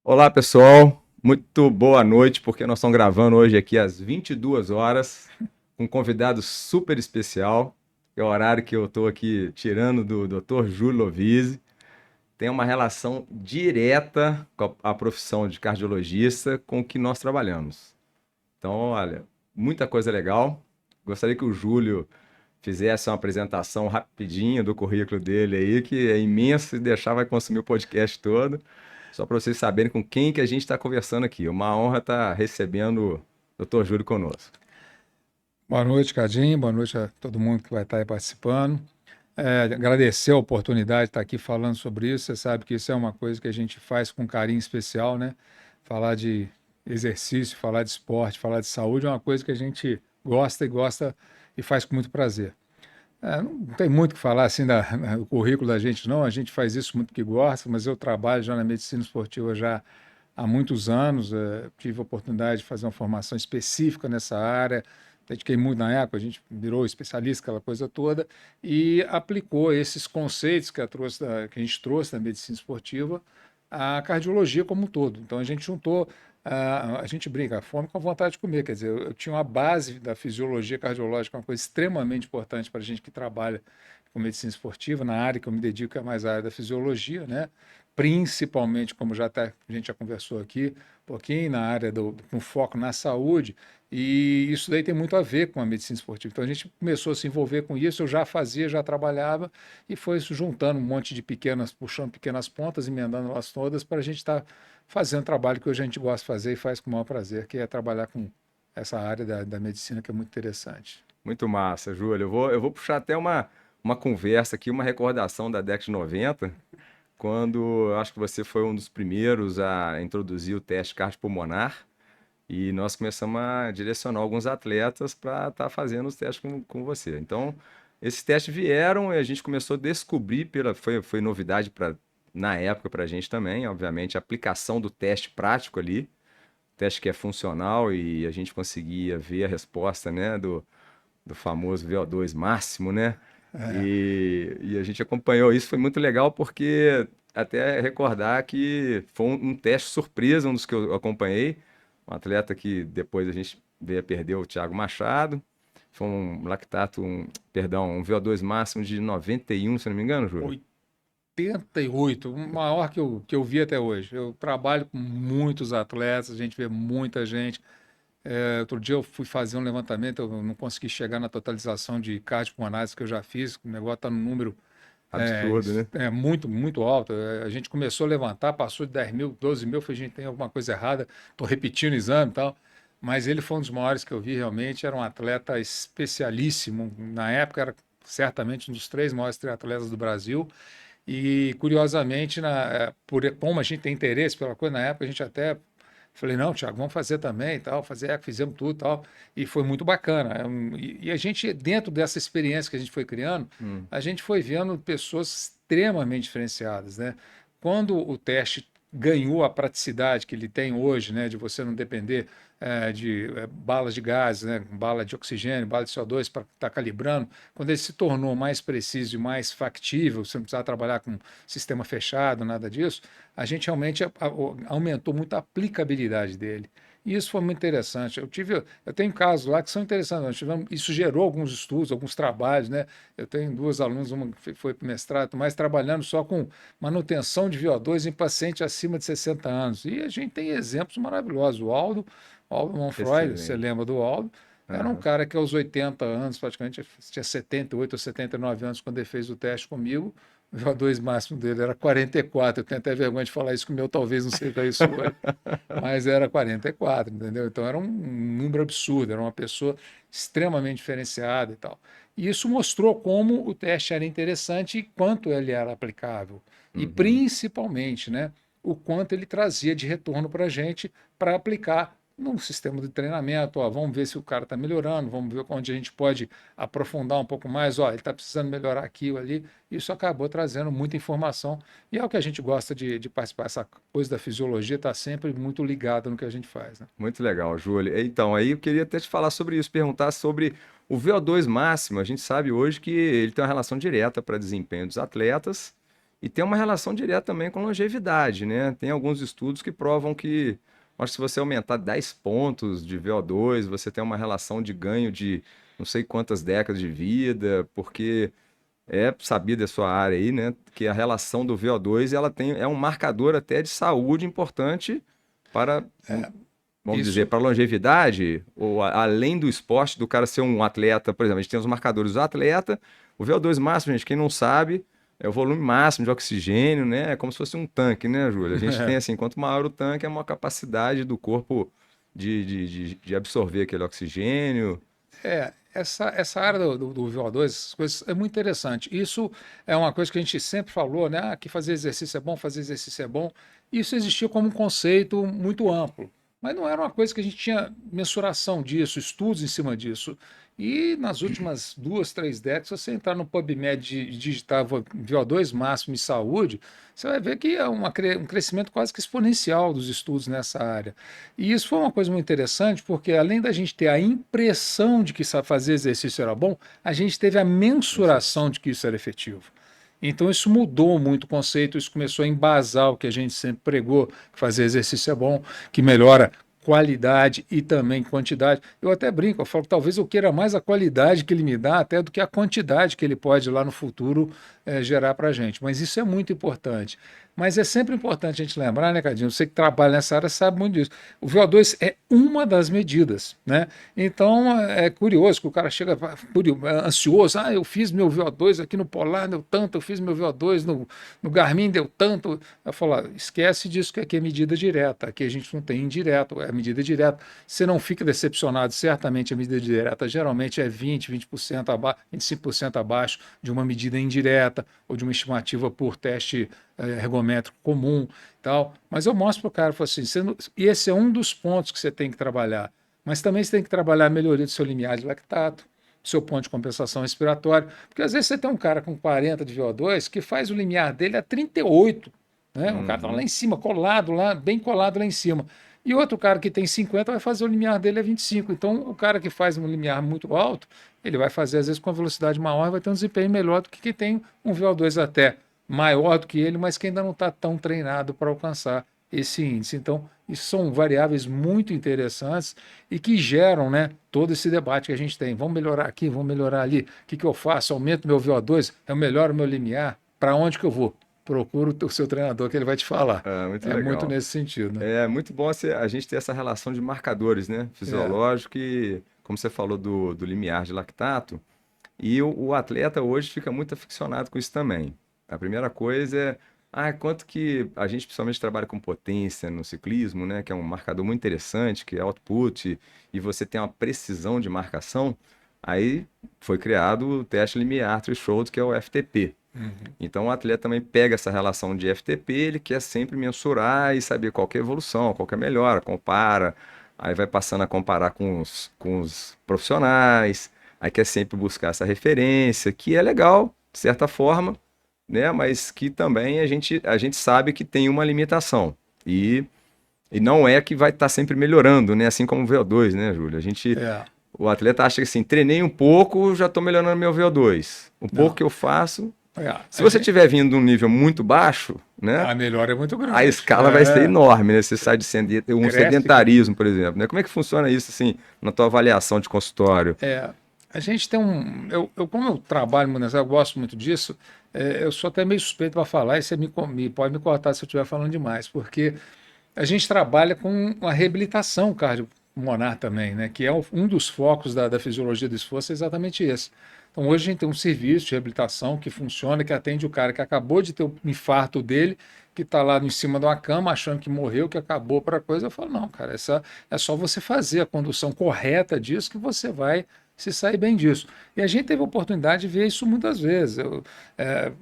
Olá, pessoal. Muito boa noite, porque nós estamos gravando hoje aqui às 22 horas, com um convidado super especial. É o horário que eu estou aqui tirando do Dr. Júlio Lovise. Tem uma relação direta com a profissão de cardiologista com o que nós trabalhamos. Então, olha, muita coisa legal. Gostaria que o Júlio fizesse uma apresentação rapidinha do currículo dele aí, que é imenso e deixar vai consumir o podcast todo. Só para vocês saberem com quem que a gente está conversando aqui. Uma honra estar recebendo o Dr. Júlio conosco. Boa noite, Cadinho. Boa noite a todo mundo que vai estar aí participando. Agradecer a oportunidade de estar aqui falando sobre isso. Você sabe que isso é uma coisa que a gente faz com carinho especial, né? Falar de exercício, falar de esporte, falar de saúde é uma coisa que a gente gosta e faz com muito prazer. Não tem muito o que falar assim do currículo da gente, não. A gente faz isso muito porque gosta, mas eu trabalho já na medicina esportiva já há muitos anos. Tive a oportunidade de fazer uma formação específica nessa área. Dediquei muito na época, a gente virou especialista, aquela coisa toda, e aplicou esses conceitos que a gente trouxe da medicina esportiva à cardiologia como um todo. Então a gente juntou, a gente brinca, a fome com a vontade de comer. Quer dizer, eu tinha uma base da fisiologia cardiológica, uma coisa extremamente importante para a gente que trabalha com medicina esportiva, na área que eu me dedico, que é mais a área da fisiologia, né? Principalmente, como já até a gente já conversou aqui, um pouquinho na área com foco na saúde, e isso daí tem muito a ver com a medicina esportiva. Então a gente começou a se envolver com isso, eu já fazia, já trabalhava, e foi se juntando um monte de puxando pequenas pontas, emendando elas todas, para a gente estar fazendo o trabalho que hoje a gente gosta de fazer e faz com o maior prazer, que é trabalhar com essa área da medicina que é muito interessante. Muito massa, Júlio. Eu vou puxar até uma conversa aqui, uma recordação da década de 90, quando eu acho que você foi um dos primeiros a introduzir o teste cardiopulmonar. E nós começamos a direcionar alguns atletas para estar fazendo os testes com você. Então, esses testes vieram e a gente começou a descobrir, foi novidade na época para a gente também, obviamente, a aplicação do teste prático ali, teste que é funcional e a gente conseguia ver a resposta, né, do famoso VO2 máximo, né? E a gente acompanhou isso, foi muito legal porque até recordar que foi um teste surpresa, um dos que eu acompanhei, um atleta que depois a gente veio a perder o Thiago Machado, foi um lactato, perdão, um VO2 máximo de 91, se não me engano, Júlio. 88, o maior que eu vi até hoje. Eu trabalho com muitos atletas, a gente vê muita gente. Outro dia eu fui fazer um levantamento, eu não consegui chegar na totalização de cardiopulmonares que eu já fiz, o negócio está no número Absurdo, né? muito, muito alto. A gente começou a levantar, passou de 10 mil, 12 mil, falei, gente, tem alguma coisa errada, estou repetindo o exame e tal. Mas ele foi um dos maiores que eu vi realmente, era um atleta especialíssimo. Na época, era certamente um dos três maiores triatletas do Brasil. E, curiosamente, como a gente tem interesse pela coisa, na época a gente até falei, não, Thiago, vamos fazer também e tal, fizemos tudo e tal, e foi muito bacana. E a gente, dentro dessa experiência que a gente foi criando, Hum. a gente foi vendo pessoas extremamente diferenciadas, né? Quando o teste ganhou a praticidade que ele tem hoje, né, de você não depender de balas de gás, né, bala de oxigênio, bala de CO2 para estar calibrando, quando ele se tornou mais preciso e mais factível, você não precisava trabalhar com sistema fechado, nada disso, a gente realmente aumentou muito a aplicabilidade dele. E isso foi muito interessante. Eu tenho casos lá que são interessantes. Isso gerou alguns estudos, alguns trabalhos, né? Eu tenho duas alunas, uma que foi para o mestrado, mas trabalhando só com manutenção de VO2 em pacientes acima de 60 anos. E a gente tem exemplos maravilhosos. O Aldo Manfroy, você Excelente. lembra do Aldo? Era um Aham. cara que aos 80 anos, praticamente, tinha 78 ou 79 anos quando ele fez o teste comigo. O VO2 máximo dele era 44. Eu tenho até vergonha de falar isso, que o meu talvez não seja isso hoje, mas era 44, entendeu? Então era um número absurdo, era uma pessoa extremamente diferenciada e tal. E isso mostrou como o teste era interessante e quanto ele era aplicável. E Uhum. principalmente, né, o quanto ele trazia de retorno para a gente para aplicar num sistema de treinamento. Ó, vamos ver se o cara está melhorando, vamos ver onde a gente pode aprofundar um pouco mais. Ó, ele está precisando melhorar aquilo ali. Isso acabou trazendo muita informação e é o que a gente gosta de participar. Essa coisa da fisiologia está sempre muito ligada no que a gente faz, né? Muito legal, Júlio. Então, aí eu queria até te falar sobre isso, perguntar sobre o VO2 máximo. A gente sabe hoje que ele tem uma relação direta para desempenho dos atletas E tem uma relação direta também com longevidade, né? Tem alguns estudos que provam que, acho que se você aumentar 10 pontos de VO2, você tem uma relação de ganho de não sei quantas décadas de vida, porque é sabido da sua área aí, né? Que a relação do VO2 ela tem, é um marcador até de saúde importante para, vamos dizer, Isso, para longevidade, ou além do esporte, do cara ser um atleta, por exemplo, a gente tem os marcadores do atleta, o VO2 máximo, gente, quem não sabe, é o volume máximo de oxigênio, né? É como se fosse um tanque, né, Júlia? A gente tem assim, quanto maior o tanque, é uma capacidade do corpo de absorver aquele oxigênio. essa área do VO2, essas coisas, é muito interessante. Isso é uma coisa que a gente sempre falou, né? Que fazer exercício é bom, fazer exercício é bom. Isso existia como um conceito muito amplo, mas não era uma coisa que a gente tinha mensuração disso, estudos em cima disso. E nas últimas 2, 3 décadas, se você entrar no PubMed e digitar VO2 máximo e saúde, você vai ver que é um crescimento quase que exponencial dos estudos nessa área. E isso foi uma coisa muito interessante, porque além da gente ter a impressão de que fazer exercício era bom, a gente teve a mensuração de que isso era efetivo. Então isso mudou muito o conceito, isso começou a embasar o que a gente sempre pregou, que fazer exercício é bom, que melhora qualidade e também quantidade. Eu até brinco, eu falo que talvez eu queira mais a qualidade que ele me dá até do que a quantidade que ele pode lá no futuro gerar para a gente. Mas isso é muito importante. Mas é sempre importante a gente lembrar, né, Cadinho? Você que trabalha nessa área sabe muito disso. O VO2 é uma das medidas, né? Então é curioso que o cara chega ansioso. Ah, eu fiz meu VO2 aqui no Polar, deu tanto, eu fiz meu VO2 no Garmin, deu tanto. Eu falo, esquece disso que aqui é medida direta, aqui a gente não tem indireto, é medida direta. Você não fica decepcionado, certamente a medida direta geralmente é 20% abaixo, 25% abaixo de uma medida indireta ou de uma estimativa por teste ergométrico comum, tal. Mas eu mostro para o cara, falo assim, e esse é um dos pontos que você tem que trabalhar. Mas também você tem que trabalhar a melhoria do seu limiar de lactato, do seu ponto de compensação respiratória, porque às vezes você tem um cara com 40 de VO2 que faz o limiar dele a 38, né? O cara está lá Uhum. em cima, colado lá, bem colado lá em cima. E outro cara que tem 50 vai fazer o limiar dele a 25. Então, o cara que faz um limiar muito alto, ele vai fazer às vezes com a velocidade maior, vai ter um desempenho melhor do que quem tem um VO2 até maior do que ele, mas que ainda não está tão treinado para alcançar esse índice. Então, isso são variáveis muito interessantes e que geram, né, todo esse debate que a gente tem. Vamos melhorar aqui, vamos melhorar ali. O que, que eu faço? Aumento meu VO2? Eu melhoro meu limiar? Para onde que eu vou? Procura o seu treinador que ele vai te falar. É muito É muito legal. nesse sentido, né? É muito bom a gente ter essa relação de marcadores, né? É. Fisiológico e, como você falou, do limiar de lactato. E o atleta hoje fica muito aficionado com isso também. A primeira coisa é, quanto que a gente principalmente trabalha com potência no ciclismo, né? Que é um marcador muito interessante, que é output, e você tem uma precisão de marcação. Aí foi criado o teste limiar threshold, que é o FTP. Uhum. Então o atleta também pega essa relação de FTP, ele quer sempre mensurar e saber qual que é a evolução, qual que é a melhora, compara, aí vai passando a comparar com os profissionais, aí quer sempre buscar essa referência, que é legal, de certa forma, né? Mas que também a gente sabe que tem uma limitação. E não é que vai estar sempre melhorando, né? Assim como o VO2, né, Júlio? É. O atleta acha que assim, treinei um pouco, já estou melhorando meu VO2. O pouco Não. que eu faço, É. se você estiver vindo de um nível muito baixo, né, A melhora é muito a grande. escala vai ser enorme, né? Você sai de um Cresce. sedentarismo, por exemplo, né? Como é que funciona isso, assim, na tua avaliação de consultório? A gente tem um. Como eu trabalho muito nessa, eu gosto muito disso, eu sou até meio suspeito para falar, e você pode me cortar se eu estiver falando demais, porque a gente trabalha com a reabilitação cardiopulmonar também, né? Que é um dos focos da fisiologia do esforço, é exatamente esse. Então, hoje a gente tem um serviço de reabilitação que funciona, que atende o cara que acabou de ter o infarto dele, que está lá em cima de uma cama, achando que morreu, que acabou para a coisa. Eu falo, não, cara, é só você fazer a condução correta disso que você vai se sair bem disso. E a gente teve a oportunidade de ver isso muitas vezes.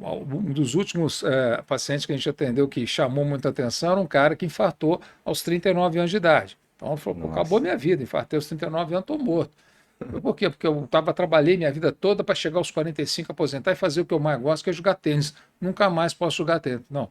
Um dos últimos pacientes que a gente atendeu que chamou muita atenção era um cara que infartou aos 39 anos de idade. Então, ele falou, pô, acabou a Nossa. minha vida, infartei aos 39 anos, estou morto. Por quê? Porque eu trabalhei minha vida toda para chegar aos 45, aposentar e fazer o que eu mais gosto, que é jogar tênis. Nunca mais posso jogar tênis. Não,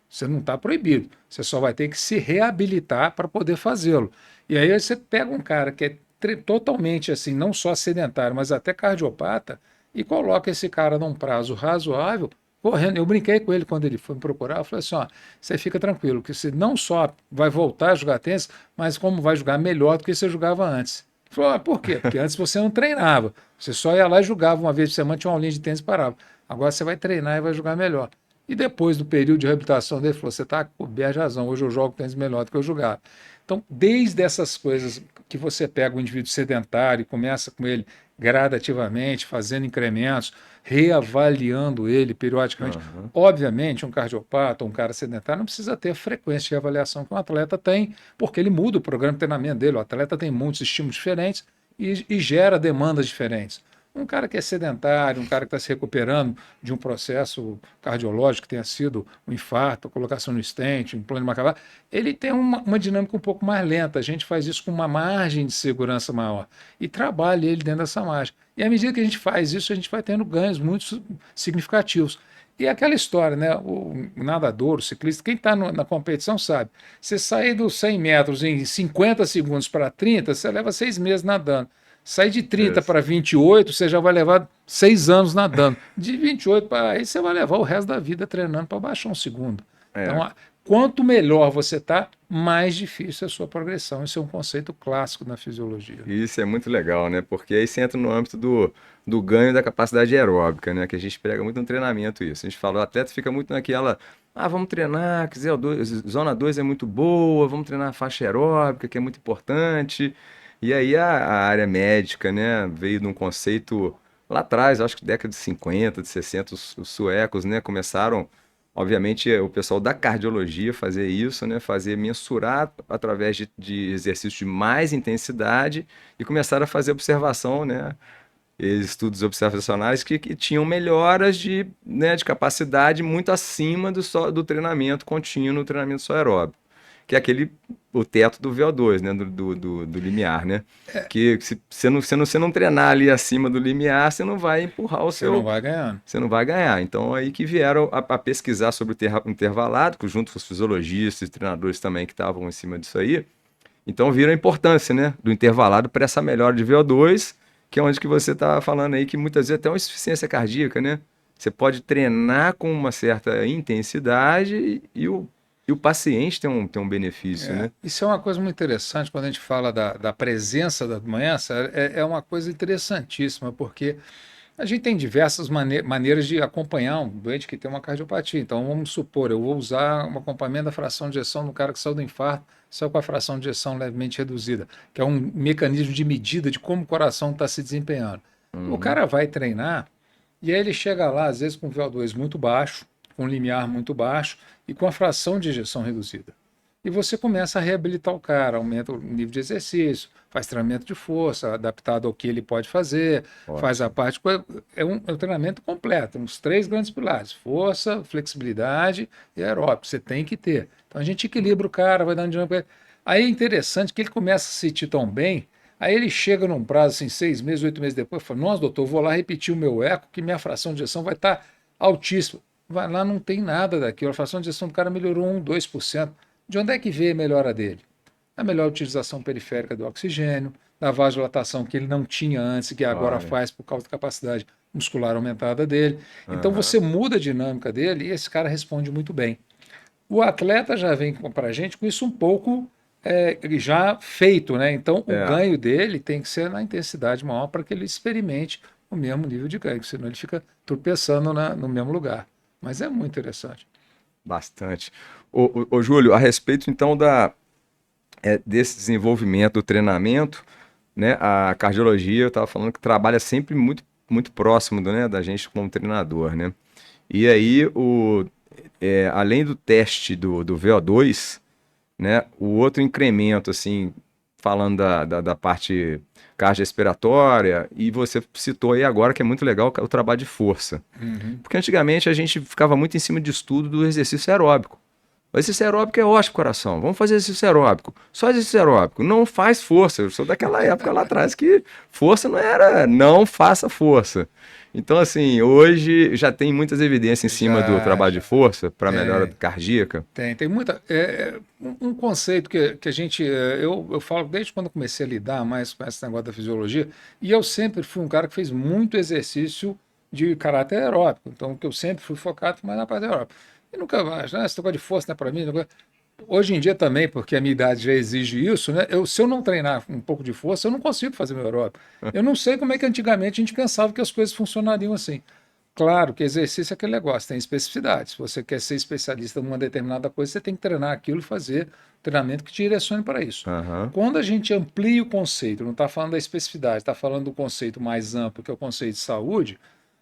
você não está proibido. Você só vai ter que se reabilitar para poder fazê-lo. E aí você pega um cara que é totalmente assim, não só sedentário, mas até cardiopata, e coloca esse cara num prazo razoável correndo. Eu brinquei com ele quando ele foi me procurar. Eu falei assim: ó, você fica tranquilo, que você não só vai voltar a jogar tênis, mas como vai jogar melhor do que você jogava antes. Ele falou: ah, por quê? Porque antes você não treinava. Você só ia lá e jogava uma vez por semana, tinha uma aulinha de tênis e parava. Agora você vai treinar e vai jogar melhor. E depois do período de reabilitação dele, ele falou: você está coberto de razão, hoje eu jogo tênis melhor do que eu jogava. Então, desde essas coisas que você pega o indivíduo sedentário e começa com ele gradativamente, fazendo incrementos, reavaliando ele periodicamente. Aham. Obviamente, um cardiopata, um cara sedentário, não precisa ter a frequência de avaliação que um atleta tem, porque ele muda o programa de treinamento dele. O atleta tem muitos estímulos diferentes e gera demandas diferentes. Um cara que é sedentário, um cara que está se recuperando de um processo cardiológico que tenha sido um infarto, a colocação no stent, um plano de Macavá, ele tem uma dinâmica um pouco mais lenta. A gente faz isso com uma margem de segurança maior e trabalha ele dentro dessa margem. E à medida que a gente faz isso, a gente vai tendo ganhos muito significativos. E é aquela história, né? O nadador, o ciclista, quem está na competição sabe. Você sair dos 100 metros em 50 segundos para 30, você leva 6 meses nadando. Sair de 30 Isso. para 28, você já vai levar 6 anos nadando. De 28 para aí, você vai levar o resto da vida treinando para baixar um segundo. É. Então, quanto melhor você está, mais difícil é a sua progressão. Isso é um conceito clássico na fisiologia. E isso é muito legal, né? Porque aí você entra no âmbito do ganho da capacidade aeróbica, né? Que a gente prega muito no treinamento isso. A gente fala, o atleta fica muito naquela, vamos treinar, que zona 2 é muito boa, vamos treinar a faixa aeróbica, que é muito importante. E aí a área médica, né, veio de um conceito lá atrás, acho que década de 50, de 60, os suecos, né, começaram, obviamente, o pessoal da cardiologia fazer isso, né, fazer mensurar através de exercícios de mais intensidade e começaram a fazer observação, né, estudos observacionais que tinham melhoras né, de capacidade muito acima do treinamento contínuo, treinamento só aeróbico, que é o teto do VO2, né, do limiar, né? Que se você não treinar ali acima do limiar, você não vai empurrar Você não vai ganhando. você não vai ganhar. Então, aí que vieram a pesquisar sobre o intervalado, junto com os fisiologistas e treinadores também que estavam em cima disso aí. Então, viram a importância, né, do intervalado para essa melhora de VO2, que é onde que você está falando aí, que muitas vezes até uma insuficiência cardíaca, né? Você pode treinar com uma certa intensidade e o paciente tem um benefício, né? Isso é uma coisa muito interessante quando a gente fala da presença da doença, é uma coisa interessantíssima, porque a gente tem diversas maneiras de acompanhar um doente que tem uma cardiopatia. Então, vamos supor, eu vou usar um acompanhamento da fração de ejeção no cara que saiu do infarto, saiu com a fração de ejeção levemente reduzida, que é um mecanismo de medida de como o coração está se desempenhando. O Uhum. cara vai treinar e aí ele chega lá, às vezes, com VO2 muito baixo, com limiar muito baixo e com a fração de ejeção reduzida. E você começa a reabilitar o cara, aumenta o nível de exercício, faz treinamento de força, adaptado ao que ele pode fazer, faz a Ótimo. parte. É um treinamento completo, uns 3 grandes pilares: força, flexibilidade e aeróbico. Você tem que ter. Então a gente equilibra o cara, vai dando dinâmica. Aí é interessante que ele começa a se sentir tão bem, aí ele chega num prazo assim, 6 meses, 8 meses depois, fala: nossa, doutor, vou lá repetir o meu eco, que minha fração de ejeção vai estar altíssima. Vai lá, não tem nada daquilo. A fração de ejeção do cara melhorou 1, 2%. De onde é que veio a melhora dele? A melhor utilização periférica do oxigênio, da vasodilatação que ele não tinha antes, que agora Olha. faz por causa da capacidade muscular aumentada dele. Então você Aham. muda a dinâmica dele e esse cara responde muito bem. O atleta já vem para a gente com isso um pouco já feito, né? Então o É, ganho dele tem que ser na intensidade maior para que ele experimente o mesmo nível de ganho, senão ele fica tropeçando no mesmo lugar. Mas é muito interessante. bastante. Ô, Júlio, a respeito então desse desenvolvimento do treinamento, né? A cardiologia, eu estava falando que trabalha sempre muito, muito próximo né, da gente como treinador, né? E aí, além do teste do VO2, né? O outro incremento, assim, falando da parte cardiorrespiratória, e você citou aí agora que é muito legal o trabalho de força. Uhum. Porque antigamente a gente ficava muito em cima de estudo do exercício aeróbico. O exercício aeróbico é ótimo, coração. Vamos fazer exercício aeróbico. Só exercício aeróbico. Não faz força. Eu sou daquela época lá atrás que força não era não faça força. Então, assim, hoje já tem muitas evidências em cima do Já, trabalho de já. força para melhora Tem. cardíaca. Tem muita. Um conceito que a gente. Eu falo desde quando eu comecei a lidar mais com esse negócio da fisiologia, e eu sempre fui um cara que fez muito exercício de caráter aeróbico. Então, que eu sempre fui focado mais na parte aeróbica. E nunca mais, né? Esse negócio de força não é para mim. Hoje em dia também, porque a minha idade já exige isso, né? Se eu não treinar um pouco de força, eu não consigo fazer meu aeróbico. Eu não sei como é que antigamente a gente pensava que as coisas funcionariam assim. Claro que exercício é aquele negócio, tem especificidade. Se você quer ser especialista em uma determinada coisa, você tem que treinar aquilo e fazer treinamento que te direcione para isso. Aham. Quando a gente amplia o conceito, não está falando da especificidade, está falando do conceito mais amplo, que é o conceito de saúde,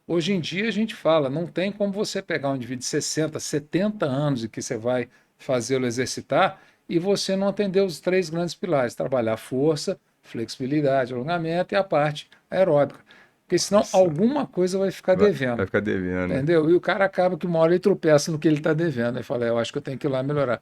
hoje em dia a gente fala, não tem como você pegar um indivíduo de 60, 70 anos e que você vai fazê-lo exercitar e você não atender os três grandes pilares, trabalhar força, flexibilidade, alongamento e a parte aeróbica. Porque senão Nossa, alguma coisa vai ficar vai devendo. ficar devendo, né? Entendeu? E o cara acaba que uma hora ele tropeça no que ele está devendo. Aí fala, eu acho que eu tenho que ir lá melhorar.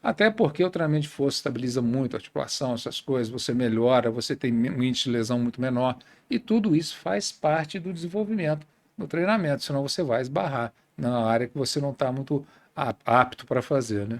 Até porque o treinamento de força estabiliza muito a articulação, essas coisas, você melhora, você tem um índice de lesão muito menor. E tudo isso faz parte do desenvolvimento do treinamento, senão você vai esbarrar na área que você não está muito apto para fazer, né?